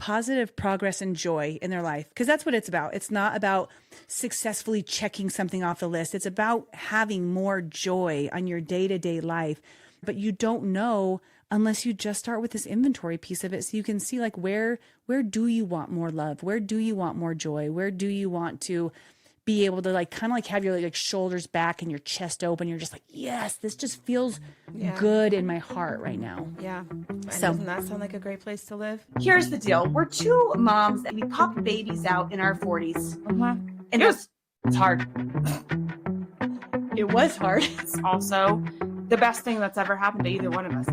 positive progress and joy in their life, because that's what it's about. It's not about successfully checking something off the list. It's about having more joy on your day-to-day life. But you don't know unless you just start with this inventory piece of it, so you can see like where do you want more love? Where do you want more joy? Where do you want to be able to like kind of like have your like shoulders back and your chest open? You're just like, yes, this just feels good in my heart right now. Yeah. So doesn't that sound like a great place to live? Here's the deal. We're two moms and we popped babies out in our 40s. And it's hard. it was hard. It's also the best thing that's ever happened to either one of us.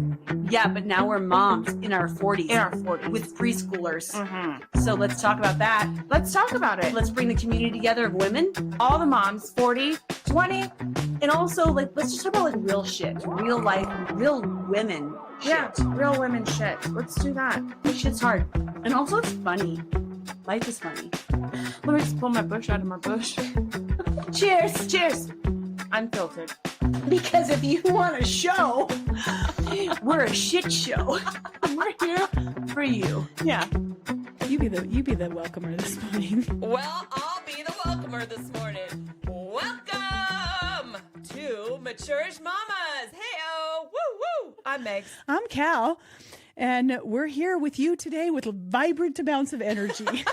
Yeah, but now we're moms in our 40s. In our 40s. With preschoolers. Mm-hmm. So let's talk about that. Let's talk about it. Let's bring the community together of women. All the moms, 40, 20. And also, like, let's just talk about like real shit, real life, real women shit. Yeah, real women shit. Let's do that. This shit's hard. And also it's funny. Life is funny. Let me just pull my bush out of my bush. Cheers. Cheers. Unfiltered. Because if you want a show, we're a shit show. We're here for you. Yeah. You be the welcomer this morning. Well, I'll be the welcomer this morning. Welcome to Maturish Mamas. Hey-oh. Woo-woo. I'm Megs. I'm Cal, and we're here with you today with vibrant amounts of energy.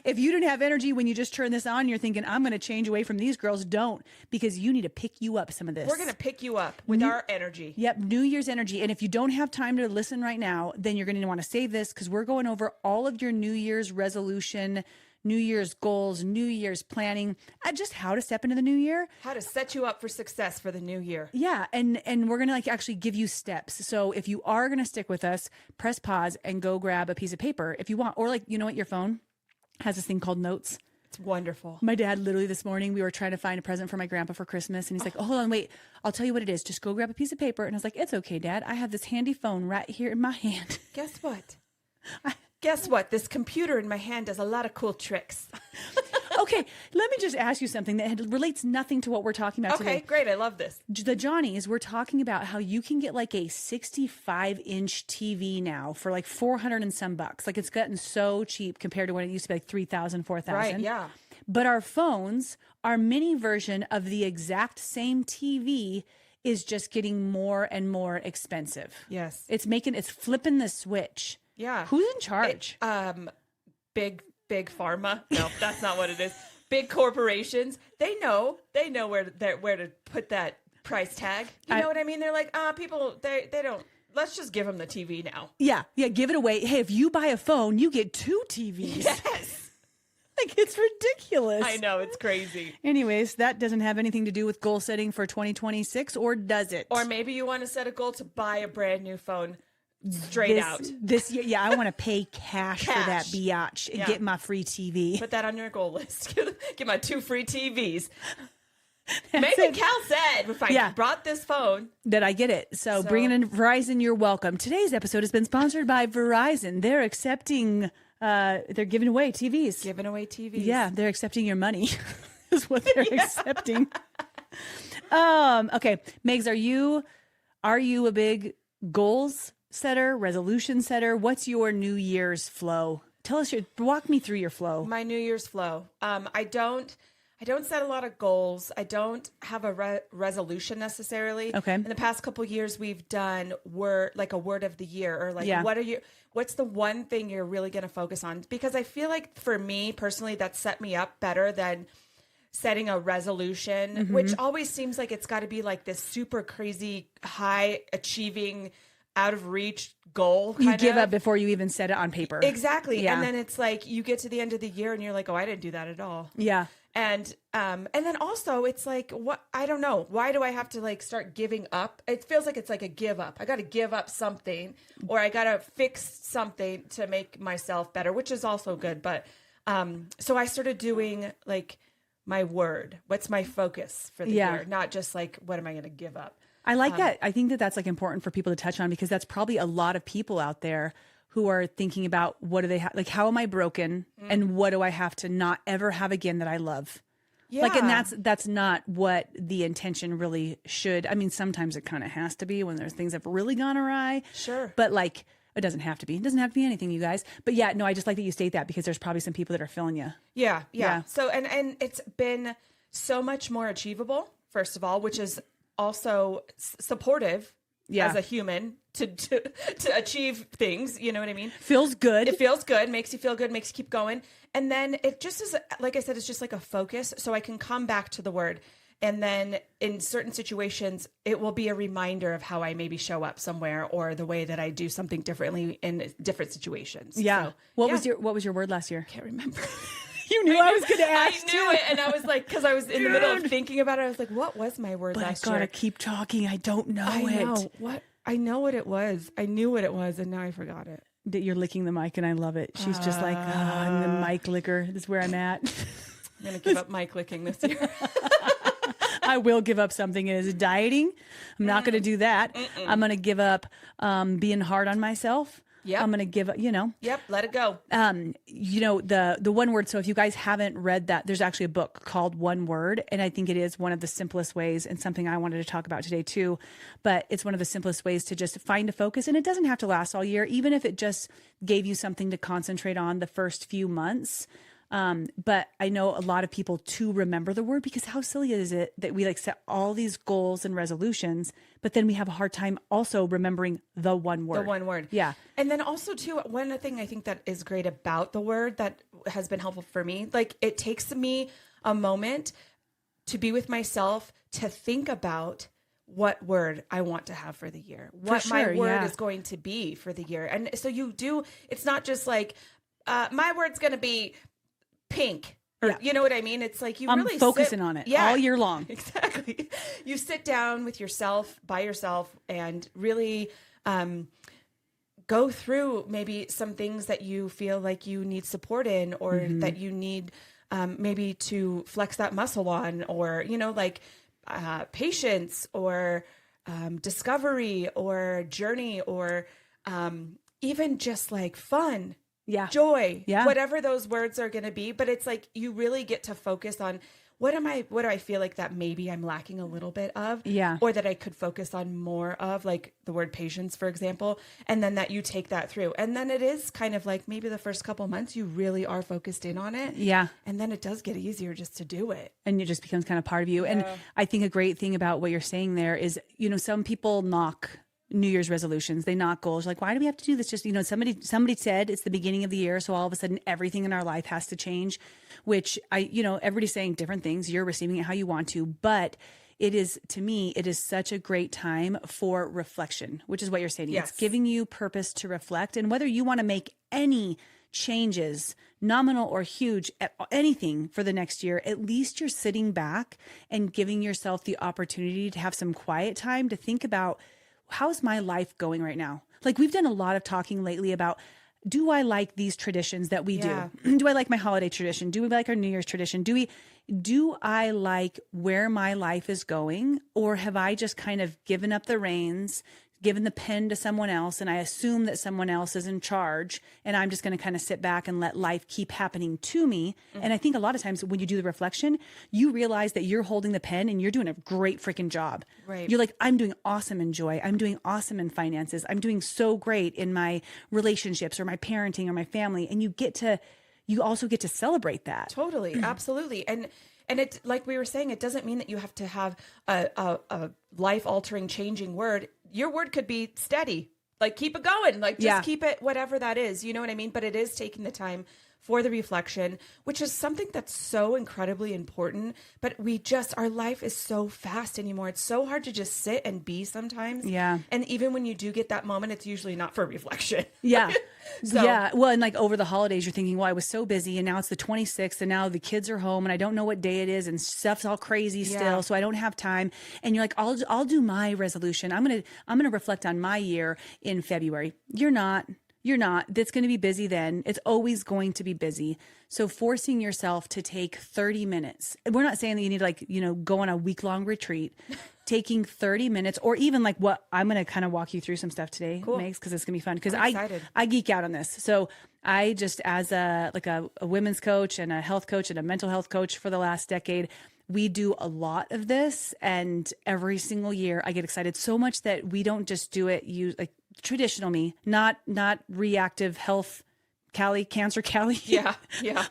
If you didn't have energy when you just turn this on, you're thinking, I'm going to change away from these girls. Don't, because you need to pick you up some of this. We're going to pick you up with our energy. Yep, New Year's energy. And if you don't have time to listen right now, then you're going to want to save this, because we're going over all of your New Year's resolution, New Year's goals, New Year's planning, just how to step into the new year. How to set you up for success for the new year. Yeah, and we're going to like actually give you steps. So if you are going to stick with us, press pause and go grab a piece of paper if you want. Or like, you know what, your phone has this thing called notes. It's wonderful. My dad literally this morning, we were trying to find a present for my grandpa for Christmas. And he's like, oh, hold on, wait, I'll tell you what it is. Just go grab a piece of paper. And I was like, it's okay, Dad. I have this handy phone right here in my hand. Guess what? Guess what? This computer in my hand does a lot of cool tricks. Okay, let me just ask you something that relates nothing to what we're talking about today. Okay, great. I love this. The Johnnies, we're talking about how you can get like a 65-inch TV now for like 400 and some bucks. Like it's gotten so cheap compared to when it used to be like 3,000, 4,000. Right, yeah. But our phones, our mini version of the exact same TV is just getting more and more expensive. Yes. It's flipping the switch. Yeah. Who's in charge? Big pharma. No, that's not what it is. Big corporations. They know where to put that price tag. You know what I mean? They're like, people, they don't. Let's just give them the TV now. Yeah, give it away. Hey, if you buy a phone, you get 2 TVs. Yes. Like, it's ridiculous. I know, it's crazy. Anyways, that doesn't have anything to do with goal setting for 2026, or does it? Or maybe you want to set a goal to buy a brand new phone. Straight out this year. Yeah, I want to pay cash for that biatch and get my free TV. Put that on your goal list. Get my 2 free TVs. Maybe Cal said if I brought this phone that I get it. So bringing in Verizon, you're welcome. Today's episode has been sponsored by Verizon. They're accepting. They're giving away TVs. Giving away TVs. Yeah, they're accepting your money. Is what they're accepting. Okay, Megs, are you a big goals setter, resolution setter? What's your New Year's flow? Walk me through your flow. My New Year's flow. I don't set a lot of goals. I don't have a resolution necessarily. Okay. In the past couple of years, we've done a word of the year, or like, what's the one thing you're really going to focus on? Because I feel like for me personally, that set me up better than setting a resolution, which always seems like it's got to be like this super crazy, high achieving, out of reach goal. You give up before you even set it on paper. Exactly. Yeah. And then it's like you get to the end of the year and you're like, oh, I didn't do that at all. Yeah. And then also it's like, what, I don't know. Why do I have to like start giving up? It feels like it's like a give up. I got to give up something, or I got to fix something to make myself better, which is also good. But, so I started doing like my word. What's my focus for the year? Not just like, what am I going to give up? I like that. I think that that's like important for people to touch on, because that's probably a lot of people out there who are thinking about what do they have, like, how am I broken and what do I have to not ever have again that I love? Yeah. Like, and that's not what the intention really should. I mean, sometimes it kind of has to be when there's things that have really gone awry. Sure. But like, It doesn't have to be. It doesn't have to be anything, you guys. But yeah, no, I just like that you state that because there's probably some people that are feeling you. Yeah. So, and it's been so much more achievable, first of all, which is also supportive as a human to achieve things. You know what I mean? Feels good. It feels good, makes you feel good, makes you keep going. And then it just is, like I said, it's just like a focus. So I can come back to the word. And then in certain situations, it will be a reminder of how I maybe show up somewhere or the way that I do something differently in different situations. Yeah. So, what was your word last year? Can't remember. You knew I was going to ask. I knew it, and I was like, because I was in the middle of thinking about it, I was like, what was my word last year? I gotta keep talking. I don't know it. I know what it was. I knew what it was, and now I forgot it. That you're licking the mic, and I love it. She's just like, I'm the mic licker. This is where I'm at. I'm gonna give up mic licking this year. I will give up something. It is dieting. I'm not going to do that. I'm going to give up being hard on myself. Yep. I'm going to give up, Yep, let it go. The one word. So if you guys haven't read that, there's actually a book called One Word. And I think it is one of the simplest ways and something I wanted to talk about today too. But it's one of the simplest ways to just find a focus. And it doesn't have to last all year, even if it just gave you something to concentrate on the first few months. But I know a lot of people to remember the word, because how silly is it that we like set all these goals and resolutions, but then we have a hard time also remembering the one word. The one word. Yeah. And then also too, one thing I think that is great about the word that has been helpful for me, like it takes me a moment to be with myself, to think about what word I want to have for the year, what my word is going to be for the year. And so it's not just like, my word's going to be pink. Or, you know what I mean? It's like I'm really focusing on it all year long. Exactly. You sit down with yourself, by yourself, and really go through maybe some things that you feel like you need support in, or that you need maybe to flex that muscle on, or, patience, or discovery, or journey, or even just like fun. Joy, whatever those words are going to be. But it's like, you really get to focus on what do I feel like that maybe I'm lacking a little bit of, or that I could focus on more of, like the word patience, for example. And then that you take that through. And then it is kind of like maybe the first couple months you really are focused in on it. Yeah. And then it does get easier just to do it. And it just becomes kind of part of you. Yeah. And I think a great thing about what you're saying there is, some people knock New Year's resolutions. They knock goals. Like, why do we have to do this? Just, somebody said it's the beginning of the year, so all of a sudden everything in our life has to change, which everybody's saying different things. You're receiving it how you want to, but it is such a great time for reflection, which is what you're saying. Yes. It's giving you purpose to reflect, and whether you want to make any changes, nominal or huge, anything for the next year, at least you're sitting back and giving yourself the opportunity to have some quiet time to think about, how's my life going right now? Like, we've done a lot of talking lately about, do I like these traditions that we do? Do I like my holiday tradition? Do we like our New Year's tradition? Do I like where my life is going? Or have I just kind of given up the reins, given the pen to someone else, and I assume that someone else is in charge, and I'm just going to kind of sit back and let life keep happening to me? And I think a lot of times when you do the reflection, you realize that you're holding the pen and you're doing a great freaking job. Right. You're like, I'm doing awesome in joy. I'm doing awesome in finances. I'm doing so great in my relationships or my parenting or my family. And you also get to celebrate that. Totally. Absolutely. And it, like we were saying, it doesn't mean that you have to have a life-altering, changing word. Your word could be steady. Like, keep it going. Like, just keep it, whatever that is. You know what I mean? But it is taking the time for the reflection, which is something that's so incredibly important. But our life is so fast anymore. It's so hard to just sit and be sometimes. Yeah. And even when you do get that moment, it's usually not for reflection. Yeah. Well, and like over the holidays, you're thinking, well, I was so busy, and now it's the 26th, and now the kids are home, and I don't know what day it is, and stuff's all crazy still, so I don't have time. And you're like, I'll do my resolution. I'm gonna reflect on my year in February. You're not. That's going to be busy then. It's always going to be busy. So forcing yourself to take 30 minutes. We're not saying that you need to go on a week-long retreat. Taking 30 minutes, or even like what I'm going to kind of walk you through some stuff today, Megs, because it's going to be fun. Because I geek out on this. So I just, as a women's coach and a health coach and a mental health coach for the last decade, we do a lot of this, and every single year I get excited so much that we don't just do it like traditional me, not reactive health cancer Callie. Yeah.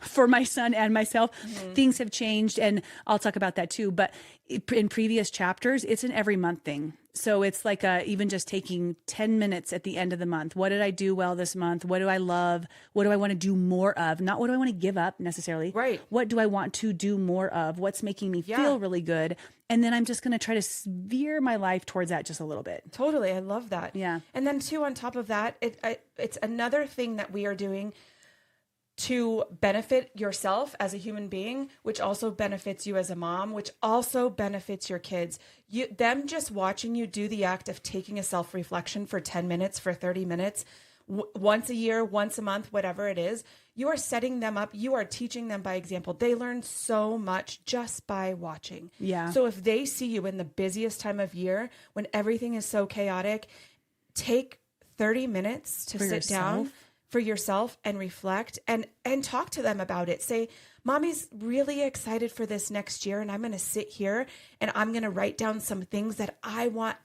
For my son and myself. Things have changed, and I'll talk about that too. But in previous chapters, it's an every month thing. So it's like even just taking 10 minutes at the end of the month. What did I do well this month? What do I love? What do I want to do more of? Not what do I want to give up necessarily. Right. What do I want to do more of? What's making me feel really good? And then I'm just going to try to veer my life towards that just a little bit. Totally. I love that. Yeah. And then too, on top of that, it's another thing that we are doing to benefit yourself as a human being, which also benefits you as a mom, which also benefits your kids. Them just watching you do the act of taking a self-reflection for 10 minutes, for 30 minutes, once a year, once a month, whatever it is, you are setting them up. You are teaching them by example. They learn so much just by watching. Yeah. So if they see you in the busiest time of year, when everything is so chaotic, take 30 minutes to sit down for yourself and reflect and talk to them about it. Say, Mommy's really excited for this next year, and I'm going to sit here and I'm going to write down some things that I want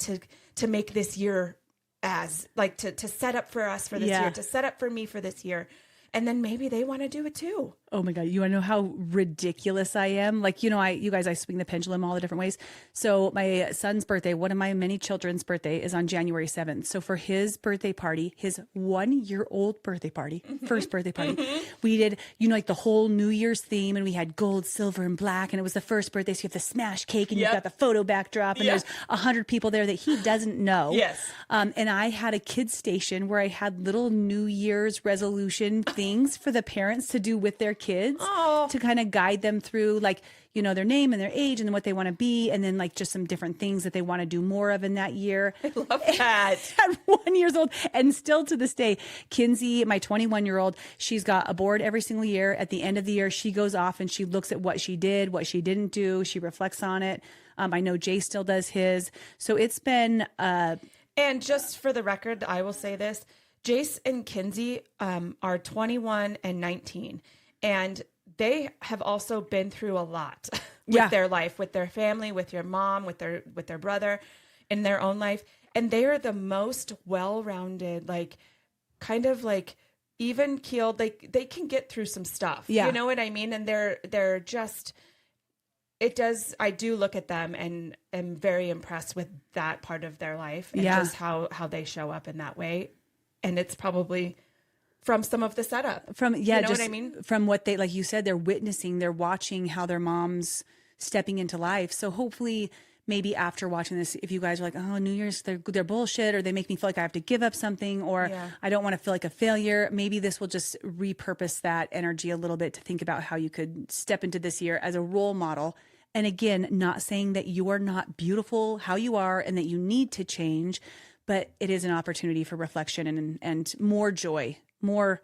to make this year as like to set up for us for this year, to set up for me for this year. And then maybe they want to do it too. Oh my God. You want to know how ridiculous I am? Like, you guys, I swing the pendulum all the different ways. So my son's birthday, one of my many children's birthday, is on January 7th. So for his birthday party, his 1-year-old birthday party, first birthday party, we did, like the whole New Year's theme, and we had gold, silver, and black. And it was the first birthday. So you have the smash cake, and you've got the photo backdrop, and there's 100 people there that he doesn't know. Yes. And I had a kids station where I had little New Year's resolution things for the parents to do with their kids to kind of guide them through, like, their name and their age and what they want to be. And then like just some different things that they want to do more of in that year. I love that. At 1 year old. And still to this day, Kinsey, my 21-year-old, she's got a board every single year. At the end of the year, she goes off and she looks at what she did, what she didn't do. She reflects on it. I know Jay still does his. So it's been... And just for the record, I will say this. Jace and Kinsey are 21 and 19. And they have also been through a lot with their life, with their family, with your mom, with their brother, in their own life. And they are the most well-rounded, like kind of like even keeled. They can get through some stuff. Yeah. You know what I mean? And they're just, I do look at them and am very impressed with that part of their life and just how they show up in that way. And it's probably from some of the setup. You know what I mean? From what they, like you said, they're witnessing, they're watching how their mom's stepping into life. So hopefully maybe after watching this, if you guys are like, oh, New Year's, they're bullshit, or they make me feel like I have to give up something, or I don't want to feel like a failure, maybe this will just repurpose that energy a little bit to think about how you could step into this year as a role model. And again, not saying that you are not beautiful how you are and that you need to change, but it is an opportunity for reflection and more joy, more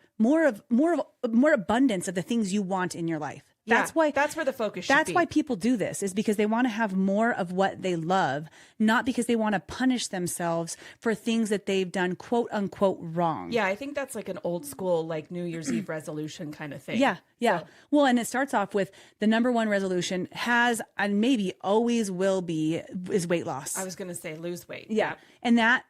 abundance of the things you want in your life. That's why that's where the focus should be. That's why people do this, is because they want to have more of what they love, not because they want to punish themselves for things that they've done, quote unquote, wrong. Yeah, I think that's like an old school, like New Year's Eve resolution kind of thing. Yeah. So. Well, and it starts off with the number one resolution has, and maybe always will be, is weight loss. I was going to say lose weight. Yeah. And that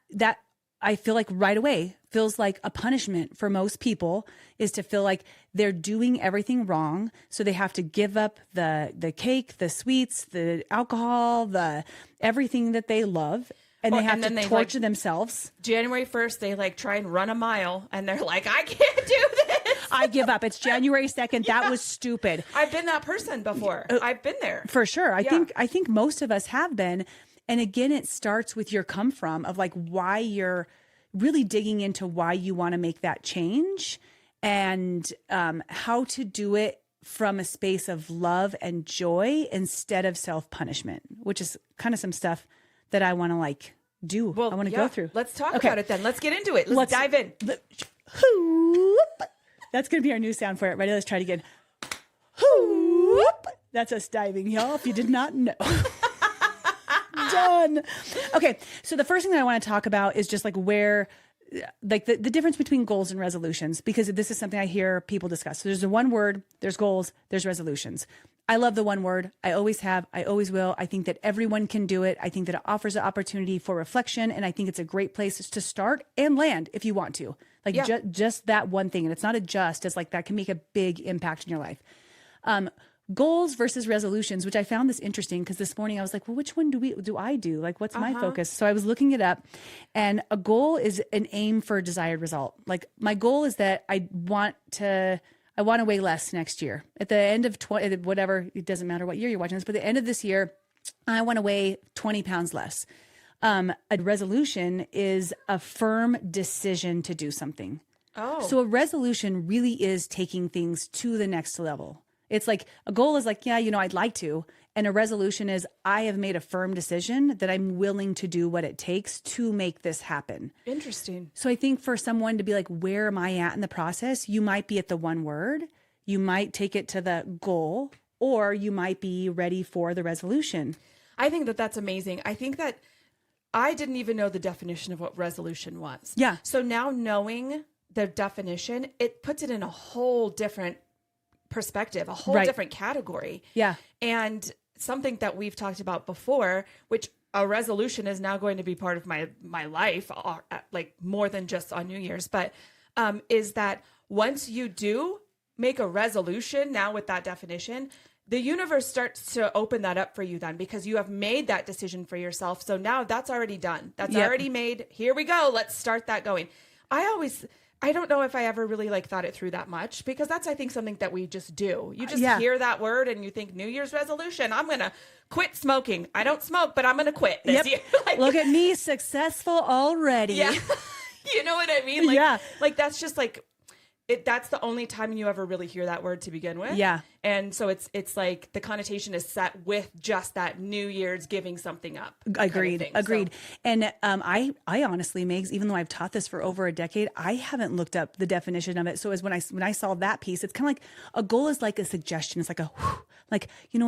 I feel like right away feels like a punishment for most people, is to feel like they're doing everything wrong. So they have to give up the cake, the sweets, the alcohol, the everything that they love. And they have to torture themselves. January 1st, they like try and run a mile and they're like, I can't do this. I give up. It's January 2nd. That was stupid. I've been that person before. I've been there. For sure. I think most of us have been. And again, it starts with your come from of like why you're really digging into why you want to make that change, and how to do it from a space of love and joy instead of self-punishment, which is kind of some stuff that I want to like do. I want to go through. Let's talk about it then. Let's get into it. Let's dive in. That's going to be our new sound for it. Ready? Let's try it again. Whoop. That's us diving, y'all, if you did not know. Done. Okay. So the first thing that I want to talk about is just like where, like the difference between goals and resolutions, because this is something I hear people discuss. So there's the one word, there's goals, there's resolutions. I love the one word. I always have. I always will. I think that everyone can do it. I think that it offers an opportunity for reflection. And I think it's a great place to start and land if you want to. Like just that one thing. And it's not a just. It's like that can make a big impact in your life. Goals versus resolutions, which I found this interesting because this morning I was like, well, which one do I do? Like, what's my focus? So I was looking it up, and a goal is an aim for a desired result. Like my goal is that I want to weigh less next year. At the end of whatever, it doesn't matter what year you're watching this, but at the end of this year, I want to weigh 20 pounds less. A resolution is a firm decision to do something. Oh. So a resolution really is taking things to the next level. It's like a goal is like, yeah, I'd like to. And a resolution is I have made a firm decision that I'm willing to do what it takes to make this happen. Interesting. So I think for someone to be like, where am I at in the process? You might be at the one word. You might take it to the goal, or you might be ready for the resolution. I think that that's amazing. I think that I didn't even know the definition of what resolution was. Yeah. So now knowing the definition, it puts it in a whole different perspective, a whole different category. Yeah. And something that we've talked about before, which a resolution is now going to be part of my life, like more than just on New Year's, but is that once you do make a resolution, now with that definition, the universe starts to open that up for you then, because you have made that decision for yourself. So now that's already done. That's already made. Here we go. Let's start that going. I don't know if I ever really thought it through that much, because that's, I think, something that we just do. You just hear that word and you think New Year's resolution. I'm going to quit smoking. I don't smoke, but I'm going to quit this year. Look at me, successful already. Yeah. You know what I mean? That's just that's the only time you ever really hear that word to begin with. Yeah. And so it's like the connotation is set with just that New Year's giving something up. Agreed. Kind of Agreed. So, and I honestly, Megs, even though I've taught this for over a decade, I haven't looked up the definition of it. So as when I saw that piece, it's kind of like a goal is like a suggestion. It's like what,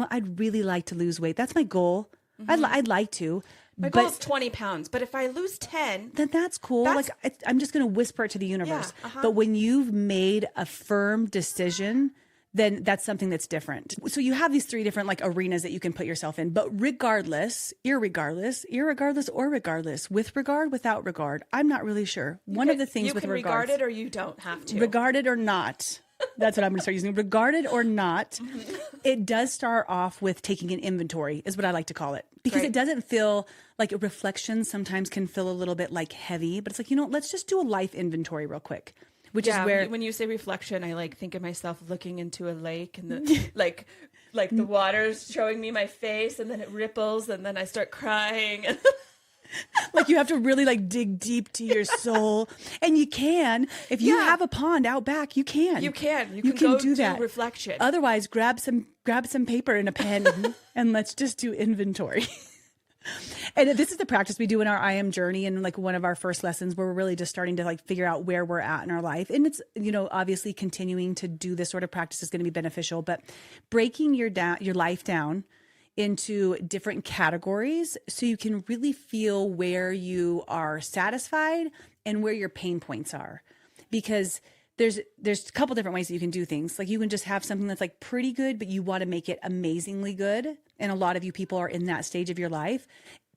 I'd really like to lose weight. That's my goal. Mm-hmm. I'd like to. My goal is 20 pounds, but if I lose 10, then that's cool. I'm just going to whisper it to the universe. Yeah, But when you've made a firm decision, then that's something that's different. So you have these three different arenas that you can put yourself in. But regardless, irregardless, or regardless, with regard, without regard, I'm not really sure. One of the things with regards, you can regard it or you don't have to. Regarded or not. That's what I'm going to start using. Regarded or not, it does start off with taking an inventory, is what I like to call it. Because it doesn't feel like a reflection sometimes can feel a little bit heavy, but it's like, let's just do a life inventory real quick. Which is where, when you say reflection, I think of myself looking into a lake and the like the water's showing me my face, and then it ripples, and then I start crying. You have to really dig deep to your soul, and you can if you have a pond out back. You can go do that. Reflection. Otherwise, grab some paper and a pen, and let's just do inventory. And this is the practice we do in our I Am journey, and one of our first lessons where we're really just starting to figure out where we're at in our life. And it's, obviously continuing to do this sort of practice is going to be beneficial, but breaking your life down into different categories so you can really feel where you are satisfied and where your pain points are. Because there's a couple different ways that you can do things. You can just have something that's pretty good, but you want to make it amazingly good. And a lot of you people are in that stage of your life.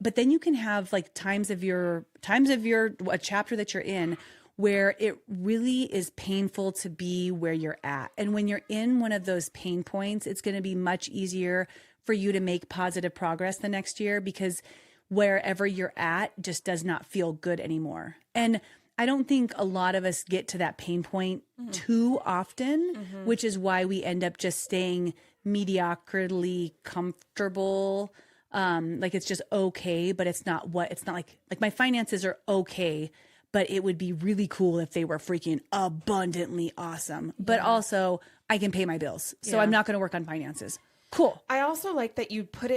But then you can have times of your a chapter that you're in where it really is painful to be where you're at. And when you're in one of those pain points, it's going to be much easier for you to make positive progress the next year, because wherever you're at just does not feel good anymore. And I don't think a lot of us get to that pain point too often, which is why we end up just staying mediocrely comfortable. It's just okay, but it's not like my finances are okay, but it would be really cool if they were freaking abundantly awesome. But also I can pay my bills. So I'm not going to work on finances. Cool. I also like that you put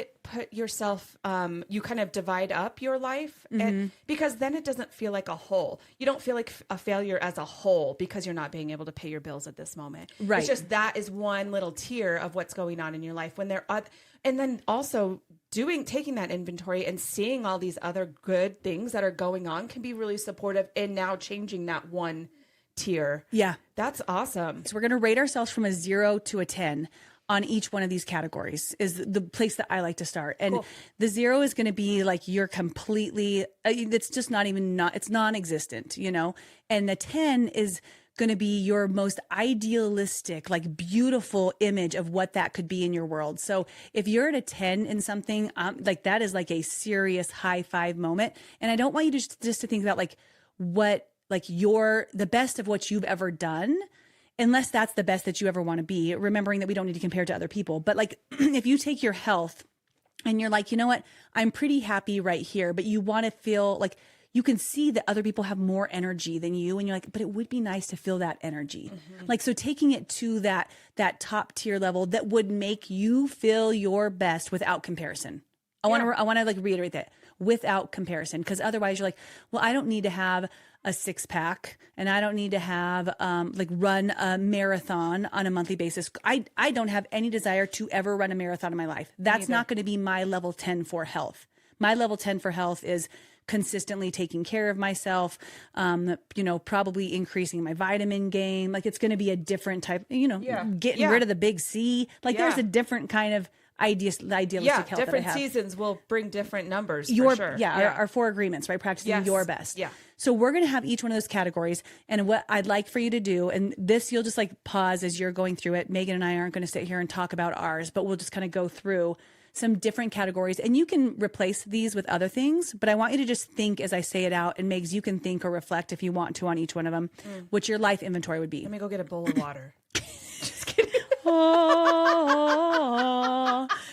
yourself, you kind of divide up your life, and because then it doesn't feel like a whole. You don't feel like a failure as a whole because you're not being able to pay your bills at this moment. Right. It's just that is one little tier of what's going on in your life. And then also taking that inventory and seeing all these other good things that are going on can be really supportive in now changing that one tier. Yeah. That's awesome. So we're going to rate ourselves from a 0 to a 10. on each one of these categories is the place that I like to start. And the 0 is going to be like you're completely, it's just it's non-existent, you know? And the 10 is going to be your most idealistic, like beautiful image of what that could be in your world. So if you're at a 10 in something, like that is like a serious high five moment. And I don't want you to just to think about like what, like the best of what you've ever done, unless that's the best that you ever want to be, remembering that we don't need to compare to other people. But like, if you take your health and you're like, you know what, I'm pretty happy right here, but you want to feel like you can see that other people have more energy than you. And you're like, but it would be nice to feel that energy. Like, so taking it to that top tier level that would make you feel your best without comparison. I want to like reiterate that, without comparison. Cause otherwise you're like, well, I don't need to have a 6-pack and I don't need to have like run a marathon on a monthly basis. I don't have any desire to ever run a marathon in my life. That's not going to be my level 10 for health. My level 10 for health is consistently taking care of myself, you know, probably increasing my vitamin game. Like, it's going to be a different type, you know, getting rid of the big C. Like there's a different kind of idealistic health. Different that I have. seasons will bring different numbers for sure. Our 4 agreements, right? Practicing your best. Yeah. So we're going to have each one of those categories. And what I'd like for you to do, and this you'll just like pause as you're going through it. Megan and I aren't going to sit here and talk about ours, but we'll just kind of go through some different categories, and you can replace these with other things, but I want you to just think as I say it out, and Megs, you can think or reflect if you want to on each one of them, what your life inventory would be. Let me go get a bowl of water. Just kidding. Oh,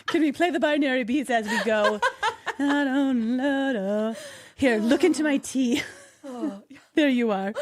can we play the binary beats as we go? I don't know. Here, look into my tea. There you are.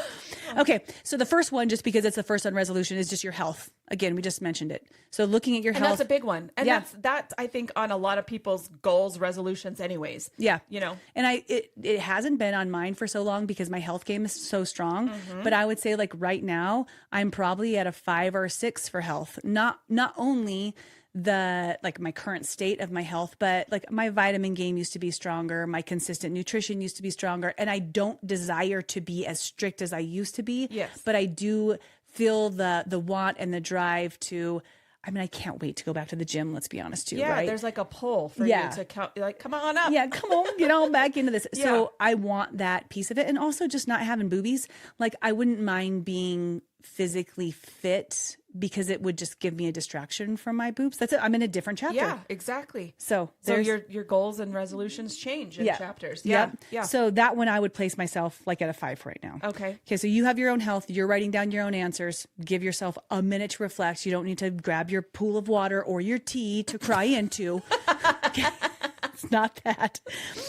Okay, so the first one, just because it's the first on resolution, is just your health. Again, we just mentioned it. So looking at your health. And that's a big one. And that's I think on a lot of people's goals, resolutions anyways. Yeah. You know. And it hasn't been on mine for so long because my health game is so strong. But I would say like right now, I'm probably at a 5 or a 6 for health. Not only the like my current state of my health, but like my vitamin game used to be stronger, my consistent nutrition used to be stronger, and I don't desire to be as strict as I used to be. Yes. But I do feel the want and the drive to, I mean, I can't wait to go back to the gym, let's be honest too, right? There's like a pull for you to count, like, come on up. Yeah, come on, get on back into this. So I want that piece of it. And also just not having boobies. Like, I wouldn't mind being physically fit because it would just give me a distraction from my boobs. That's it. I'm in a different chapter. Yeah, exactly. So your goals and resolutions change in chapters. Yeah. So that one I would place myself like at a 5 right now. Okay. So you have your own health. You're writing down your own answers. Give yourself a minute to reflect. You don't need to grab your pool of water or your tea to cry into. It's not that.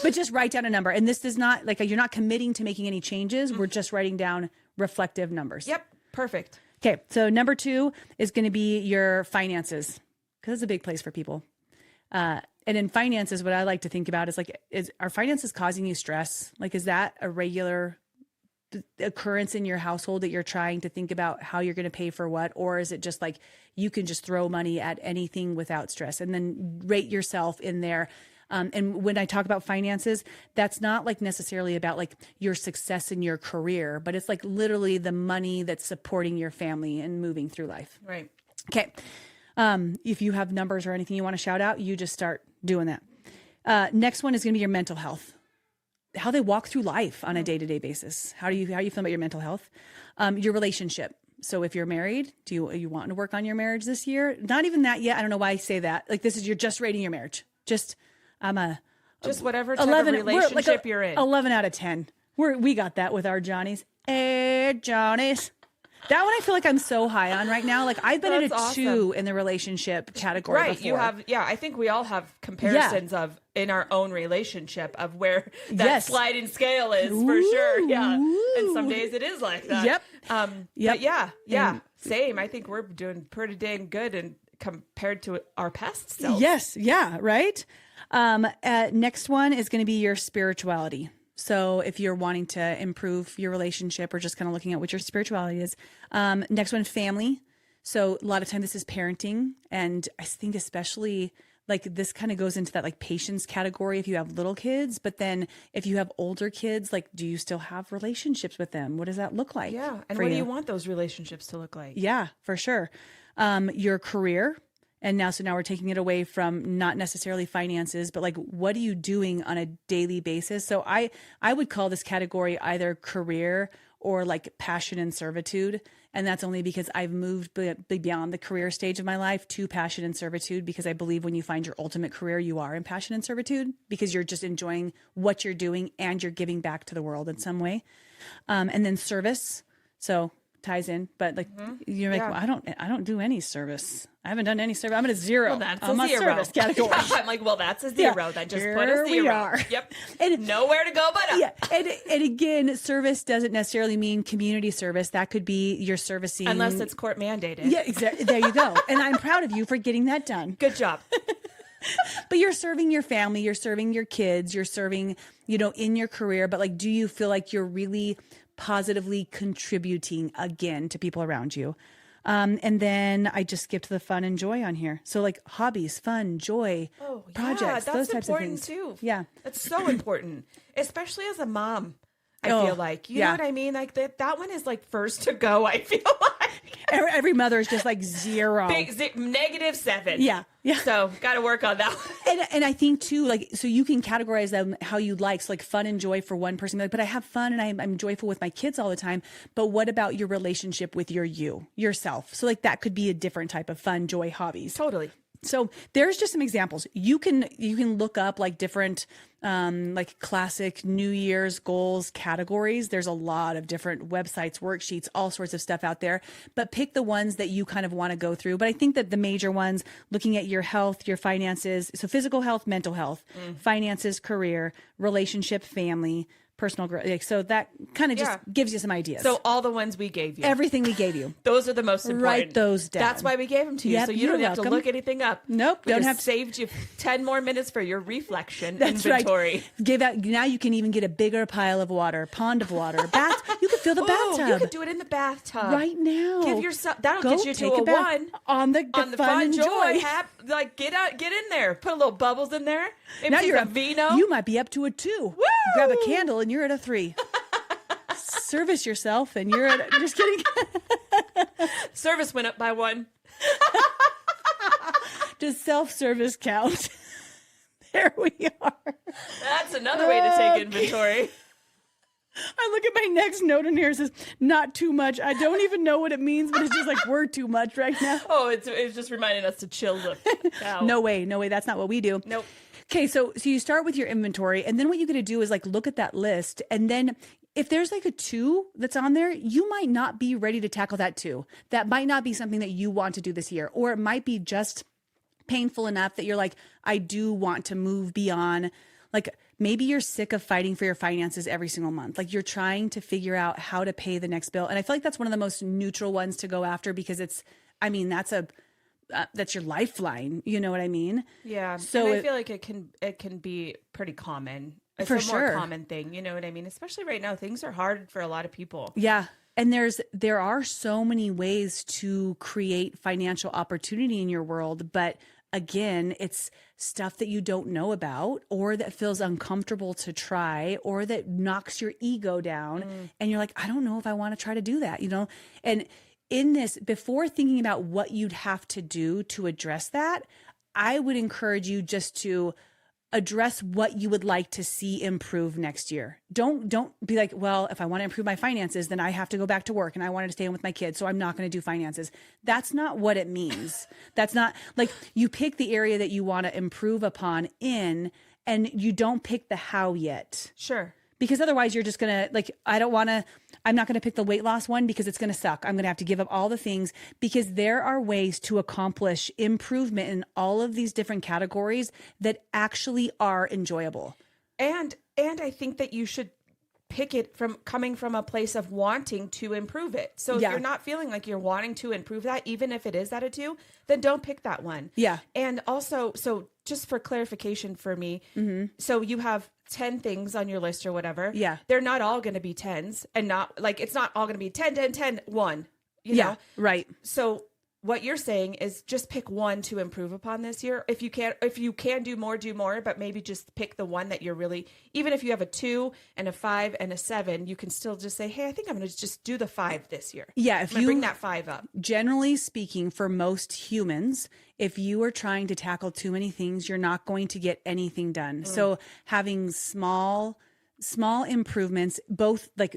But just write down a number. And this is not like you're not committing to making any changes. We're just writing down reflective numbers. Yep. Perfect. Okay, so number 2 is going to be your finances, because it's a big place for people. And in finances, what I like to think about is like, are finances causing you stress? Like, is that a regular occurrence in your household that you're trying to think about how you're going to pay for what? Or is it just like you can just throw money at anything without stress, and then rate yourself in there? And when I talk about finances, that's not like necessarily about like your success in your career, but it's like literally the money that's supporting your family and moving through life. Right. Okay. If you have numbers or anything you want to shout out, you just start doing that. Next one is going to be your mental health, how they walk through life on a day-to-day basis. How do you feel about your mental health? Your relationship. So if you're married, are you wanting to work on your marriage this year? Not even that yet. I don't know why I say that. Like, you're just rating your marriage. Just whatever type of relationship you're in. 11 out of 10. We got that with our Johnnies. Hey, Johnnies. That one I feel like I'm so high on right now. Like, I've been at a 2 in the relationship category. Right. Before. You have, I think we all have comparisons of in our own relationship of where that sliding scale is for sure. Yeah. And some days it is like that. Yep. But yeah. Same. I think we're doing pretty dang good and compared to our past selves. Yes. Yeah. Right. Next one is going to be your spirituality. So if you're wanting to improve your relationship or just kind of looking at what your spirituality is, next one, family. So a lot of time this is parenting. And I think especially like this kind of goes into that like patience category if you have little kids, but then if you have older kids, like, do you still have relationships with them? What does that look like? Yeah. And what do you want those relationships to look like? Yeah, for sure. Your career. And now, so now we're taking it away from not necessarily finances, but like, what are you doing on a daily basis? So I would call this category either career or like passion and servitude. And that's only because I've moved beyond the career stage of my life to passion and servitude, because I believe when you find your ultimate career, you are in passion and servitude, because you're just enjoying what you're doing and you're giving back to the world in some way. And then service. So ties in, but like you're like, well, I don't do any service. I haven't done any service. I'm at a 0. Well, that's I'm a 0 service category. I'm like, well, that's a 0. Then just put a 0. We are. Yep. And nowhere to go but up. Yeah. And again, service doesn't necessarily mean community service. That could be you're servicing, unless it's court mandated. Yeah, exactly. There you go. And I'm proud of you for getting that done. Good job. But you're serving your family, you're serving your kids, you're serving, in your career. But like, do you feel like you're really positively contributing again to people around you? And then I just skipped the fun and joy on here. So like hobbies, fun, joy, projects, those types of things. Too. Yeah. That's so important, especially as a mom. I feel like, you know what I mean? Like that one is like first to go. I feel like every mother is just like 0. -7. Yeah. Yeah. So got to work on that one. And I think too, like, so you can categorize them how you like. So like fun and joy for one person, like, but I have fun and I'm joyful with my kids all the time. But what about your relationship with yourself? So like that could be a different type of fun, joy, hobbies. Totally. So there's just some examples. You can look up like different like classic New Year's goals categories. There's a lot of different websites, worksheets, all sorts of stuff out there, but pick the ones that you kind of want to go through. But I think that the major ones, looking at your health, your finances, so physical health, mental health, finances, career, relationship, family, personal growth. Like, so that kind of just gives you some ideas. So all the ones we gave you. Everything we gave you. Those are the most important. Write those down. That's why we gave them to you. Yep, so you you're don't have welcome. to look anything up. Nope. We Don't just have to. saved you 10 more minutes for your reflection That's inventory. Right. Give out. Now you can even get a bigger pile of water, pond of water, bath. You could fill the bathtub. You could do it in the bathtub. Right now. Give yourself, that'll Go get you take to a bath 1. on the fun and joy. Like get in there. Put a little bubbles in there. Maybe Now you're a vino. You might be up to a 2. Woo! Grab a candle and you're at a 3. Service yourself and you're at just kidding. Service went up by 1. Does self-service count? There we are. That's another way to take inventory. I look at my next note in here. It says, not too much. I don't even know what it means, but it's just like, we're too much right now. Oh, it's just reminding us to chill the out. No way. That's not what we do. Nope. Okay, so you start with your inventory, and then what you're going to do is like look at that list, and then if there's like a 2 that's on there, you might not be ready to tackle that 2. That might not be something that you want to do this year, or it might be just painful enough that you're like, I do want to move beyond. Like maybe you're sick of fighting for your finances every single month. Like you're trying to figure out how to pay the next bill. And I feel like that's one of the most neutral ones to go after, because that's your lifeline. You know what I mean? Yeah. So and I feel like it can be pretty common. It's For a more sure. common thing. You know what I mean? Especially right now, things are hard for a lot of people. Yeah. And there are so many ways to create financial opportunity in your world. But again, it's stuff that you don't know about, or that feels uncomfortable to try, or that knocks your ego down. And you're like, I don't know if I want to try to do that, And in this, before thinking about what you'd have to do to address that, I would encourage you just to address what you would like to see improve next year. Don't be like, well, if I want to improve my finances, then I have to go back to work and I wanted to stay in with my kids, so I'm not going to do finances. That's not what it means. That's not like you pick the area that you want to improve upon and you don't pick the how yet. Sure. Because otherwise you're just going to like, I'm not going to pick the weight loss one because it's going to suck. I'm going to have to give up all the things, because there are ways to accomplish improvement in all of these different categories that actually are enjoyable. And I think that you should pick it from coming from a place of wanting to improve it. So if you're not feeling like you're wanting to improve that, even if it is at a 2, then don't pick that one. Yeah. And also, so just for clarification for me, so you have 10 things on your list or whatever. Yeah. They're not all going to be 10s, and not like, it's not all going to be 10, 10, 10, 1, you know? Right. So what you're saying is just pick one to improve upon this year. If you can do more, but maybe just pick the one that you're really, even if you have a 2 and a 5 and a 7, you can still just say, hey, I think I'm going to just do the 5 this year. Yeah. If you bring that 5 up. Generally speaking, for most humans, if you are trying to tackle too many things, you're not going to get anything done. So having small improvements, both like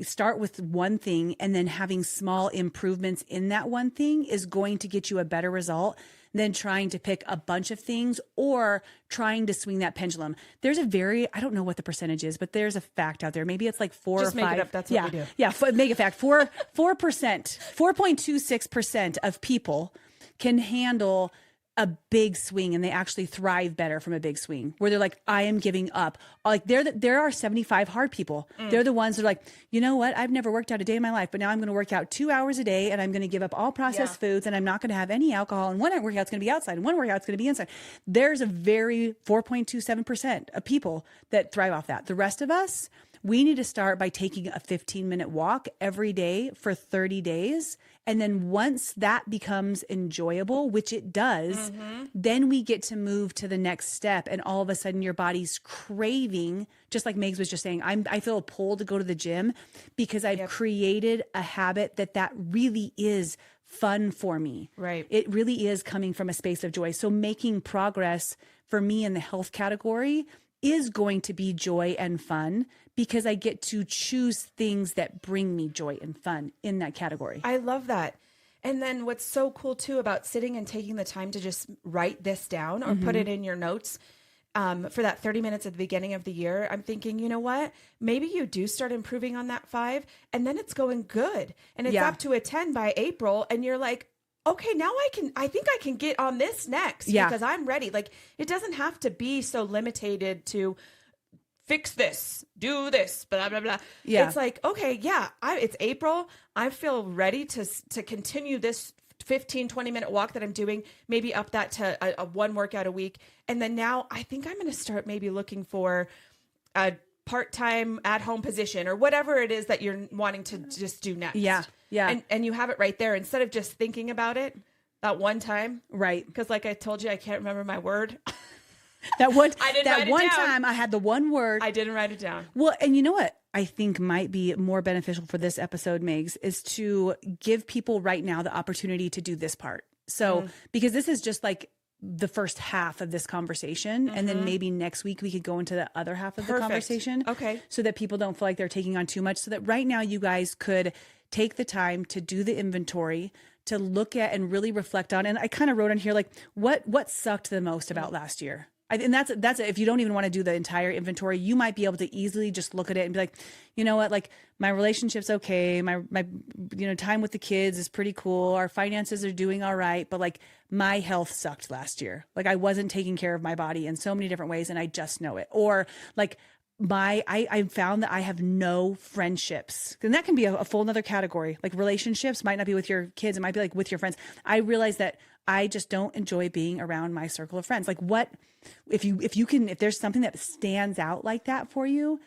start with one thing and then having small improvements in that one thing is going to get you a better result than trying to pick a bunch of things or trying to swing that pendulum. There's I don't know what the percentage is, but there's a fact out there. Maybe it's like 4 just or 5. Make it up. That's what we do. Yeah. Make a fact. 4.26% of people can handle a big swing, and they actually thrive better from a big swing where they're like, I am giving up. Like there are 75 hard people. They're the ones that are like, you know what? I've never worked out a day in my life, but now I'm going to work out 2 hours a day and I'm going to give up all processed foods and I'm not going to have any alcohol. And one workout's going to be outside and one workout's going to be inside. There's a very 4.27% of people that thrive off that. The rest of us, we need to start by taking a 15-minute walk every day for 30 days. And then once that becomes enjoyable, which it does, then we get to move to the next step. And all of a sudden your body's craving, just like Megs was just saying, I feel a pull to go to the gym because I've created a habit that really is fun for me. Right. It really is coming from a space of joy. So making progress for me in the health category is going to be joy and fun because I get to choose things that bring me joy and fun in that category. I love that. And then what's so cool too about sitting and taking the time to just write this down or put it in your notes for that 30 minutes at the beginning of the year, I'm thinking, you know what? Maybe you do start improving on that 5 and then it's going good. And it's up to a 10 by April and you're like, okay, now I think I can get on this next because I'm ready. Like it doesn't have to be so limited to fix this, do this, blah, blah, blah. Yeah. It's like, okay, it's April. I feel ready to continue this 15, 20-minute walk that I'm doing, maybe up that to a 1 workout a week. And then now I think I'm going to start maybe looking for a part-time at-home position or whatever it is that you're wanting to just do next. Yeah. Yeah. And you have it right there instead of just thinking about it that one time. Right. Because like I told you, I can't remember my word. That one down. time I had the one word. I didn't write it down. Well, and you know what I think might be more beneficial for this episode, Megs, is to give people right now the opportunity to do this part. So, because this is just like the first half of this conversation. And then maybe next week we could go into the other half of the conversation. Okay. So that people don't feel like they're taking on too much. So that right now you guys could take the time to do the inventory, to look at and really reflect on. And I kind of wrote on here, like what sucked the most about last year. And that's if you don't even want to do the entire inventory, you might be able to easily just look at it and be like, you know what, like my relationship's okay. My time with the kids is pretty cool. Our finances are doing all right. But like my health sucked last year. Like I wasn't taking care of my body in so many different ways. And I just know it. Or like I found that I have no friendships, and that can be a full nother category. Like relationships might not be with your kids. It might be like with your friends. I realized that I just don't enjoy being around my circle of friends. Like if there's something that stands out like that for you,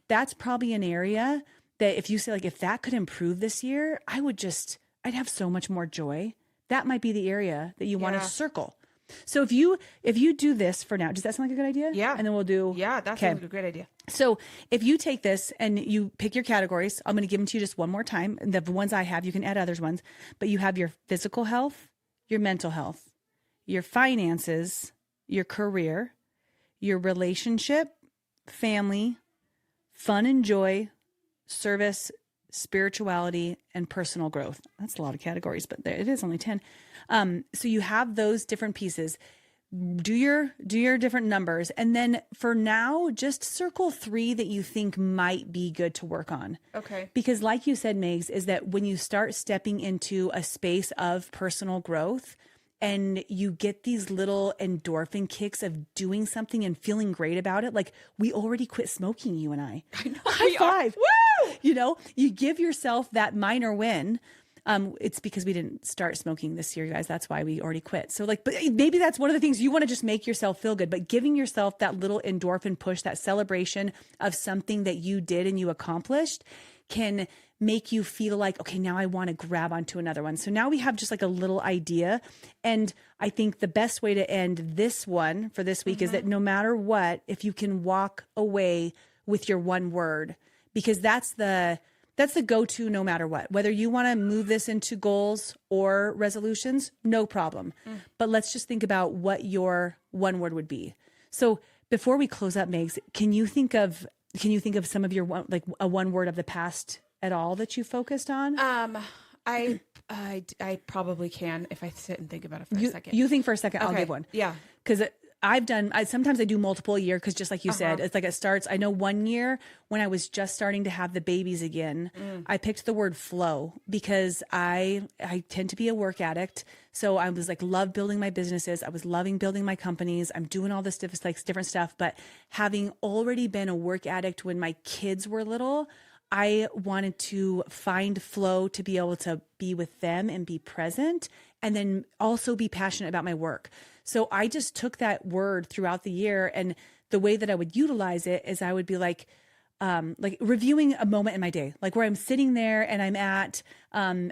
that's probably an area that if you say like, if that could improve this year, I'd have so much more joy. That might be the area that you want to circle. So if you do this for now, does that sound like a good idea? Yeah. And then we'll do. Yeah, that's a great idea. So if you take this and you pick your categories, I'm going to give them to you just one more time. The ones I have, you can add others ones, but you have your physical health, your mental health, your finances, your career, your relationship, family, fun and joy, service, spirituality, and personal growth. That's a lot of categories, but it is only 10. So you have those different pieces. Do your different numbers. And then for now, just circle 3 that you think might be good to work on. Okay. Because like you said, Megs, is that when you start stepping into a space of personal growth and you get these little endorphin kicks of doing something and feeling great about it, like we already quit smoking, you and I. I know. High five. Woo! You give yourself that minor win. It's because we didn't start smoking this year, guys. That's why we already quit. So like, but maybe that's one of the things you want to just make yourself feel good, but giving yourself that little endorphin push, that celebration of something that you did and you accomplished can make you feel like, okay, now I want to grab onto another one. So now we have just like a little idea. And I think the best way to end this one for this week is that no matter what, if you can walk away with your one word, because that's the go-to no matter what. Whether you want to move this into goals or resolutions, no problem. But let's just think about what your one word would be. So before we close up, Megs, can you think of some of your like a one word of the past at all that you focused on? I probably can if I sit and think about it for a second. You think for a second, I'll Okay. give one. Yeah. Because sometimes I do multiple a year because just like you said, it's like it starts. I know one year when I was just starting to have the babies again, I picked the word flow because I tend to be a work addict. So I was like, love building my businesses. I was loving building my companies. I'm doing all this different stuff. But having already been a work addict when my kids were little, I wanted to find flow to be able to be with them and be present and then also be passionate about my work. So I just took that word throughout the year, and the way that I would utilize it is I would be like reviewing a moment in my day, like where I'm sitting there and I'm at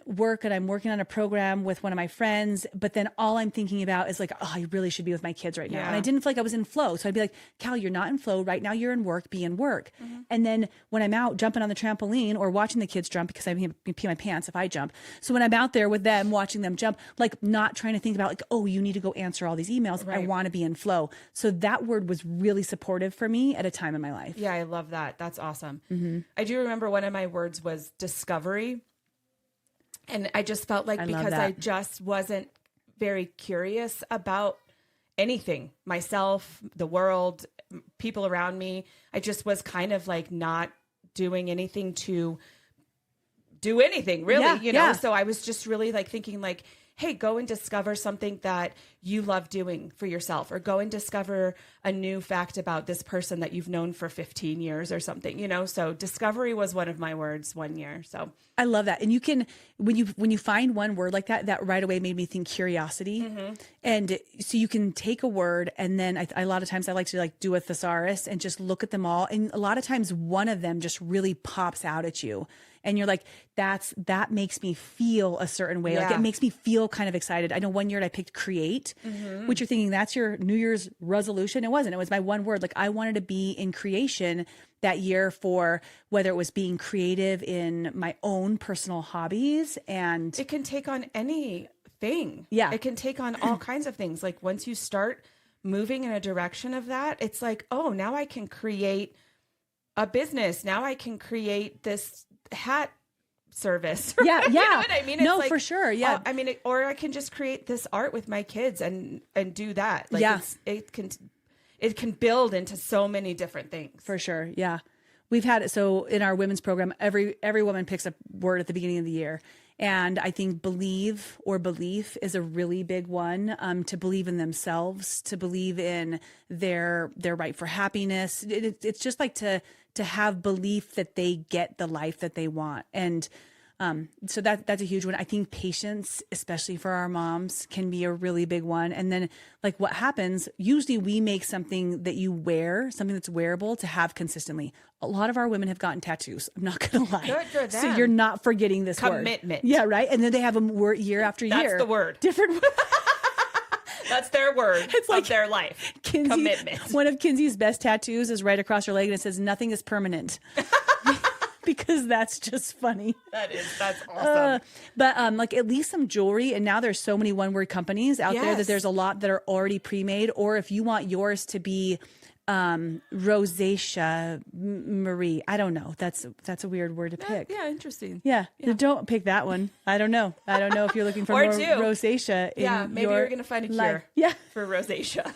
work and I'm working on a program with one of my friends, but then all I'm thinking about is like, oh, I really should be with my kids right now. Yeah. And I didn't feel like I was in flow. So I'd be like, Cal, you're not in flow right now. You're in work, be in work. And then when I'm out jumping on the trampoline or watching the kids jump, because I pee my pants if I jump. So when I'm out there with them, watching them jump, like not trying to think about like, oh, you need to go answer all these emails. I Right. want to be in flow. So that word was really supportive for me at a time in my life. Yeah, I love that. That's awesome. I do remember one of my words was discovery. And I just felt like love because that. I just wasn't very curious about anything, myself, the world, people around me, I just was kind of like not doing anything to do anything really, Yeah, you know? yeah. So I was just really like thinking like, hey, go and discover something that you love doing for yourself, or go and discover a new fact about this person that you've known for 15 years or something, you know? So discovery was one of my words one year. So I love that. And you can, when you find one word like that, that right away made me think curiosity. And so you can take a word and then a lot of times I like to like do a thesaurus and just look at them all. And a lot of times one of them just really pops out at you. And you're like, that makes me feel a certain way. Like Yeah. it makes me feel kind of excited. I know one year I picked create, which you're thinking that's your New Year's resolution. It wasn't. It was my one word. Like I wanted to be in creation that year, for whether it was being creative in my own personal hobbies, and it can take on anything. Yeah. It can take on all kinds of things. Like once you start moving in a direction of that, it's like, oh, now I can create a business. Now I can create this hat service. Yeah, You yeah. know what I mean? It's No, like, for sure. Yeah. I mean, or I can just create this art with my kids and do that. Like Yeah. it can build into so many different things. For sure. Yeah. We've had it. So in our women's program, every woman picks a word at the beginning of the year. And I think believe or belief is a really big one, to believe in themselves, to believe in their right for happiness. It's just like to have belief that they get the life that they want. And so that's a huge one. I think patience, especially for our moms, can be a really big one. And then like what happens, usually we make something that you wear, something that's wearable, to have consistently. A lot of our women have gotten tattoos. I'm not going to lie. Good for So them. you're not forgetting this word. Commitment. Yeah, right. And then they have them year after year. That's the word. Different. That's their word like of their life. Kinsey, Commitment. One of Kinsey's best tattoos is right across her leg, and it says "Nothing is permanent," because that's just funny. That's awesome. But like at least some jewelry, and now there's so many one-word companies out there that Yes. there's a lot that are already pre-made. Or if you want yours to be rosacea Marie, I don't know. That's a weird word to pick. Yeah, interesting. Yeah. Don't pick that one. I don't know if you're looking for Or more two. rosacea. Yeah, in maybe your you're going to find a cure life. Yeah. for rosacea.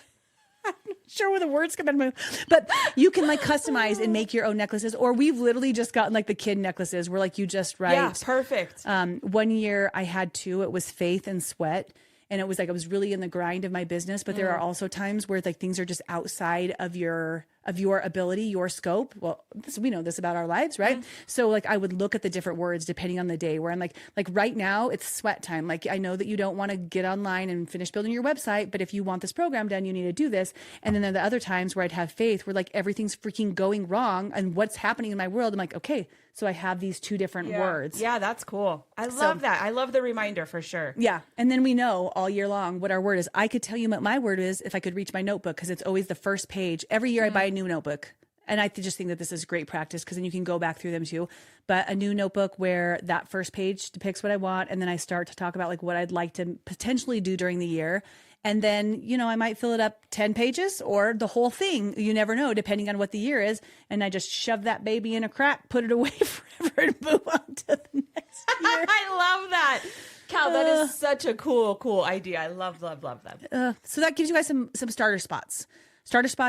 Sure where the words come out of my mouth. But you can like customize and make your own necklaces. Or we've literally just gotten like the kid necklaces where like you just write. Yeah, perfect. 1 year I had two. It was faith and sweat. And it was like I was really in the grind of my business. But there are also times where like things are just outside of your of your ability, your scope. Well, we know this about our lives, right? Mm-hmm. So like I would look at the different words depending on the day where I'm like right now it's sweat time. Like I know that you don't want to get online and finish building your website, but if you want this program done, you need to do this. And then there are the other times where I'd have faith where like everything's freaking going wrong and what's happening in my world. I'm like, okay, so I have these two different words. Yeah, that's cool. I love that. I love the reminder for sure. Yeah. And then we know all year long what our word is. I could tell you what my word is if I could reach my notebook because it's always the first page. Every year I buy a new notebook. And I just think that this is great practice because then you can go back through them too. But a new notebook where that first page depicts what I want. And then I start to talk about like what I'd like to potentially do during the year. And then, you know, I might fill it up 10 pages or the whole thing. You never know, depending on what the year is. And I just shove that baby in a crack, put it away forever and move on to the next year. I love that. Cal, that is such a cool idea. I love that. So that gives you guys some starter spots.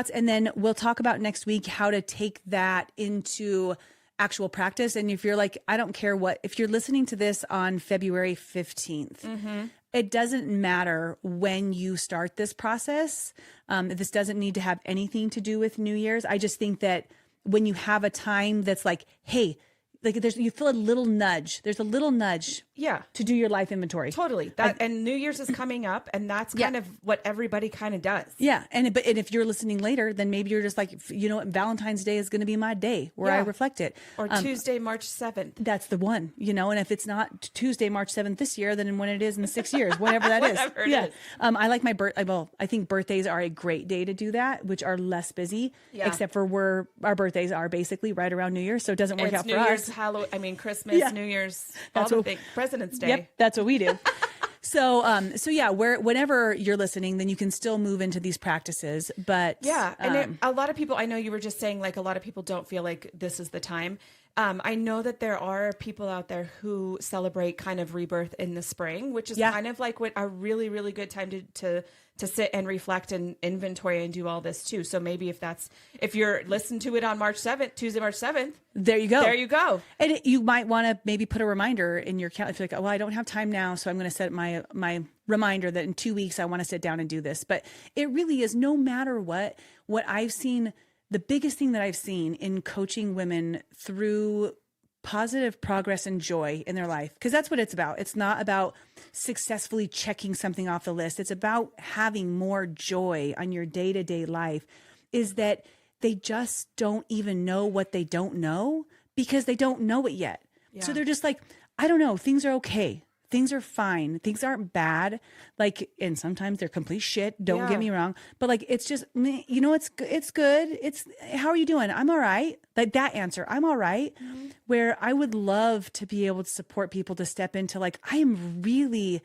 And then we'll talk about next week how to take that into actual practice. And if you're like, I don't care what, if you're listening to this on February 15th, it doesn't matter when you start this process. This doesn't need to have anything to do with New Year's. I just think that when you have a time that's like, hey, like you feel a little nudge. There's a little nudge to do your life inventory. Totally. And New Year's is coming up, and that's kind of what everybody kind of does. Yeah. And if you're listening later, then maybe you're just like, you know what, Valentine's Day is going to be my day where I reflect it. Or Tuesday, March 7th. That's the one, you know, and if it's not Tuesday, March 7th this year, then when it is in 6 years, whatever that is. Whatever it is. I like my I think birthdays are a great day to do that, which are less busy, except for our birthdays are basically right around New Year's. So it doesn't work out for us. Halloween, Christmas, New Year's, all the things, President's Day. Yep, that's what we do. So yeah, whenever you're listening, then you can still move into these practices. But and a lot of people, I know you were just saying, like a lot of people don't feel like this is the time. I know that there are people out there who celebrate kind of rebirth in the spring, which is kind of like a really, really good time to sit and reflect and inventory and do all this too. So maybe if you're listening to it on Tuesday, March 7th, there you go. And you might want to maybe put a reminder in your calendar. If you're like, well, I don't have time now, so I'm going to set my reminder that in 2 weeks I want to sit down and do this. But it really is, no matter what I've seen, the biggest thing that I've seen in coaching women through positive progress and joy in their life, because that's what it's about. It's not about successfully checking something off the list. It's about having more joy on your day-to-day life, is that they just don't even know what they don't know because they don't know it yet. Yeah. So they're just like, I don't know, things are okay. Things are fine. Things aren't bad. Like, and sometimes they're complete shit. Don't get me wrong. But like, it's just, you know, it's good. It's, how are you doing? I'm all right. Like that answer, I'm all right. Mm-hmm. Where I would love to be able to support people to step into like, I am really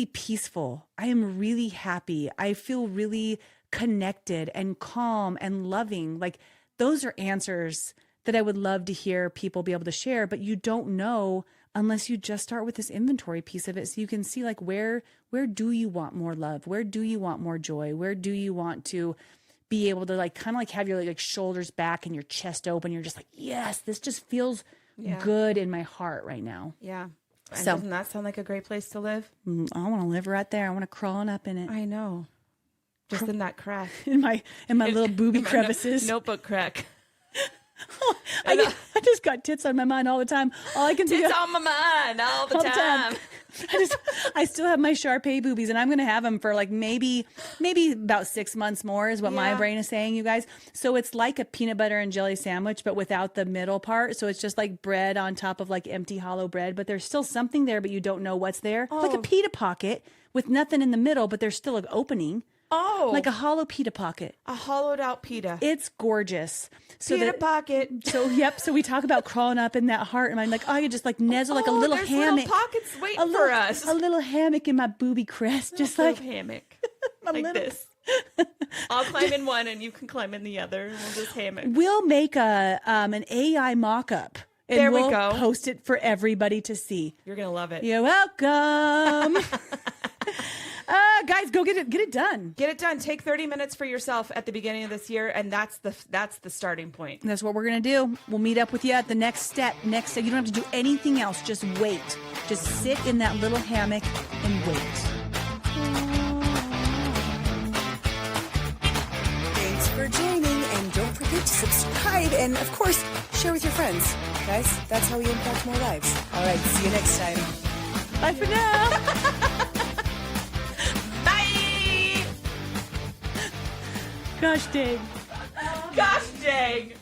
peaceful. I am really happy. I feel really connected and calm and loving. Like those are answers that I would love to hear people be able to share, but you don't know unless you just start with this inventory piece of it. So you can see like, where do you want more love? Where do you want more joy? Where do you want to be able to like, kind of like have your like shoulders back and your chest open? You're just like, yes, this just feels good in my heart right now. Yeah. So doesn't that sound like a great place to live? I want to live right there. I want to crawl up in it. I know. Just in that crack. in my little booby crevices. Notebook crack. I just got tits on my mind all the time. All I can think tits on my mind all the time. I still have my Shar-Pei boobies, and I'm going to have them for like maybe about 6 months more is what my brain is saying, you guys. So it's like a peanut butter and jelly sandwich, but without the middle part. So it's just like bread on top of like empty hollow bread, but there's still something there, but you don't know what's there. Oh. Like a pita pocket with nothing in the middle, but there's still an opening. Oh, like a hollow pita pocket. A hollowed out pita. It's gorgeous. So pita pocket. So, yep. So we talk about crawling up in that heart. And I'm like, oh, you just like nuzzle like a little hammock. Little pockets waiting for us. A little hammock in my booby crest. Just like hammock. Like this. I'll climb in one and you can climb in the other. And we'll just hammock. We'll make an AI mock-up. And there we'll we go. Post it for everybody to see. You're going to love it. You're welcome. Guys, go get it done. Get it done. Take 30 minutes for yourself at the beginning of this year, and that's the starting point. That's what we're going to do. We'll meet up with you at the next step. You don't have to do anything else. Just wait. Just sit in that little hammock and wait. Thanks for joining, and don't to subscribe, and of course, share with your friends. Guys, that's how we impact more lives. All right, see you next time. Bye for now. Bye. Gosh dang. Gosh dang.